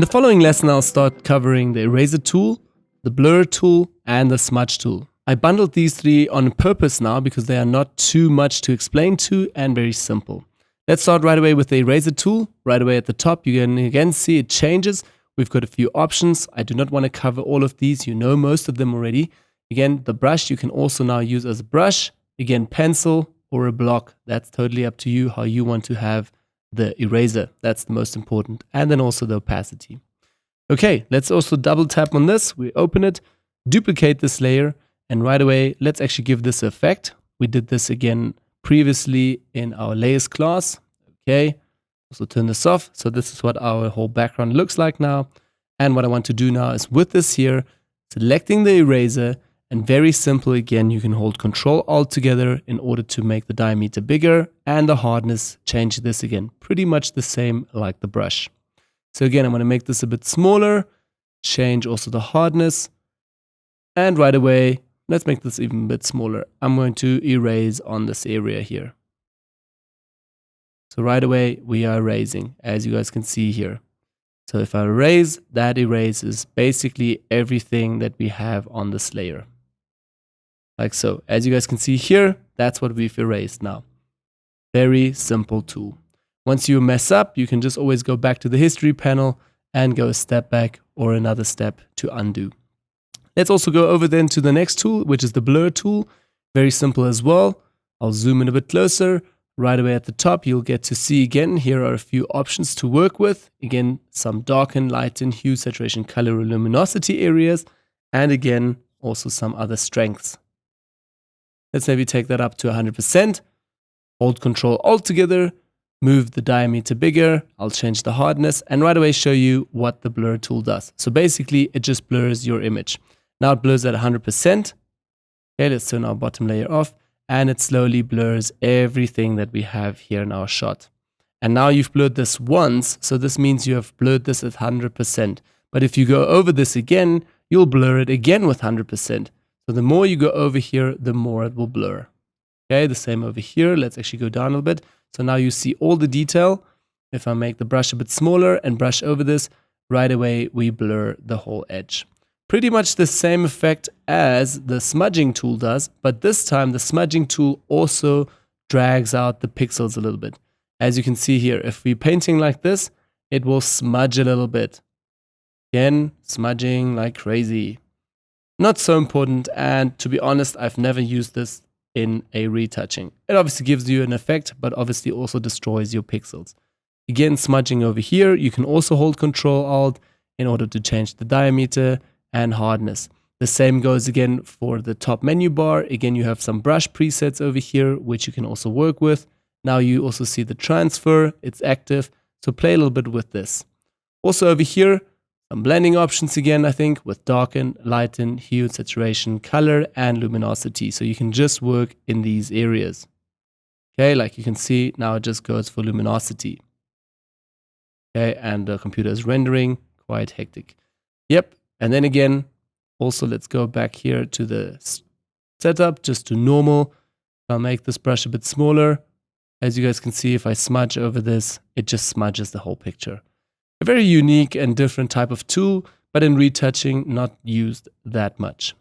In the following lesson, I'll start covering the eraser tool, the blur tool, and the smudge tool. I bundled these three on purpose now because they are not too much to explain to and very simple. Let's start right away with the eraser tool. Right away at the top, you can again see it changes. We've got a few options. I do not want to cover all of these. You know most of them already. Again, the brush you can also now use as a brush. Again, pencil or a block. That's totally up to you how you want to have the eraser. That's the most important. And then also the opacity. Okay, let's also double tap on this. We open it, duplicate this layer, and right away, let's actually give this effect. We did this again previously in our layers class. Okay, also turn this off. So this is what our whole background looks like now. And what I want to do now is with this here, selecting the eraser, and very simple again, you can hold Control Alt together in order to make the diameter bigger and the hardness, change this again. Pretty much the same like the brush. So again, I'm going to make this a bit smaller, change also the hardness, and right away, let's make this even a bit smaller. I'm going to erase on this area here. So right away, we are erasing, as you guys can see here. So if I erase, that erases basically everything that we have on this layer. Like so. As you guys can see here, that's what we've erased now. Very simple tool. Once you mess up, you can just always go back to the history panel and go a step back or another step to undo. Let's also go over then to the next tool, which is the blur tool. Very simple as well. I'll zoom in a bit closer. Right away at the top, you'll get to see again, here are a few options to work with. Again, some darken, lighten, hue, saturation, color, or luminosity areas. And again, also some other strengths. Let's maybe take that up to 100%. Hold Control Alt together, move the diameter bigger. I'll change the hardness and right away show you what the blur tool does. So basically, it just blurs your image. Now it blurs at 100%. Okay, let's turn our bottom layer off and it slowly blurs everything that we have here in our shot. And now you've blurred this once, so this means you have blurred this at 100%. But if you go over this again, you'll blur it again with 100%. So the more you go over here, the more it will blur. Okay, the same over here. Let's actually go down a little bit. So now you see all the detail. If I make the brush a bit smaller and brush over this, right away we blur the whole edge. Pretty much the same effect as the smudging tool does, but this time the smudging tool also drags out the pixels a little bit. As you can see here, if we're painting like this, it will smudge a little bit. Again, smudging like crazy. Not so important, and to be honest, I've never used this in a retouching. It obviously gives you an effect, but obviously also destroys your pixels. Again, smudging over here, you can also hold Control Alt in order to change the diameter and hardness. The same goes again for the top menu bar. Again, you have some brush presets over here, which you can also work with. Now you also see the transfer, it's active, so play a little bit with this. Also over here, some blending options again, I think, with darken, lighten, hue, saturation, color, and luminosity. So you can just work in these areas. Okay, like you can see, now it just goes for luminosity. Okay, and the computer is rendering, quite hectic. Yep, and then again, also let's go back here to the setup, just to normal. I'll make this brush a bit smaller. As you guys can see, if I smudge over this, it just smudges the whole picture. A very unique and different type of tool, but in retouching, not used that much.